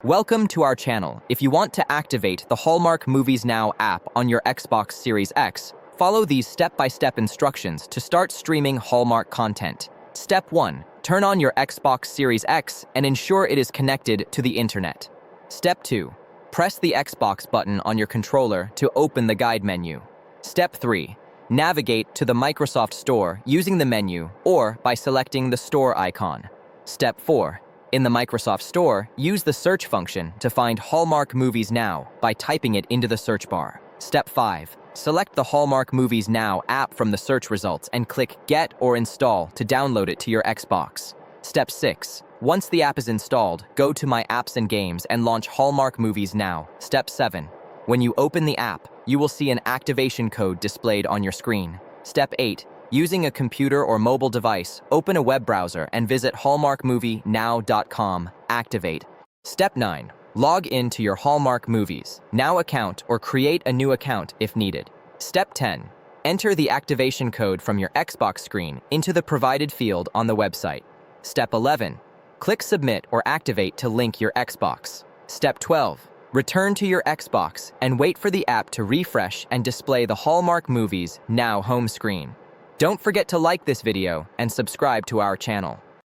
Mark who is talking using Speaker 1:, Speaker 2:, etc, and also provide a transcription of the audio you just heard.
Speaker 1: Welcome to our channel. If you want to activate the Hallmark Movies Now app on your Xbox Series X, follow these step-by-step instructions to start streaming Hallmark content. Step 1. Turn on your Xbox Series X and ensure it is connected to the internet. Step 2. Press the Xbox button on your controller to open the guide menu. Step 3. Navigate to the Microsoft Store using the menu or by selecting the store icon. Step 4. In the Microsoft Store, use the search function to find Hallmark Movies Now by typing it into the search bar. Step 5. Select the Hallmark Movies Now app from the search results and click Get or Install to download it to your Xbox. Step 6. Once the app is installed, go to My Apps and Games and launch Hallmark Movies Now. Step 7. When you open the app, you will see an activation code displayed on your screen. Step 8. Using a computer or mobile device, open a web browser and visit hallmarkmovienow.com. Activate. Step 9. Log in to your Hallmark Movies Now account or create a new account if needed. Step 10. Enter the activation code from your Xbox screen into the provided field on the website. Step 11. Click Submit or Activate to link your Xbox. Step 12. Return to your Xbox and wait for the app to refresh and display the Hallmark Movies Now home screen. Don't forget to like this video and subscribe to our channel.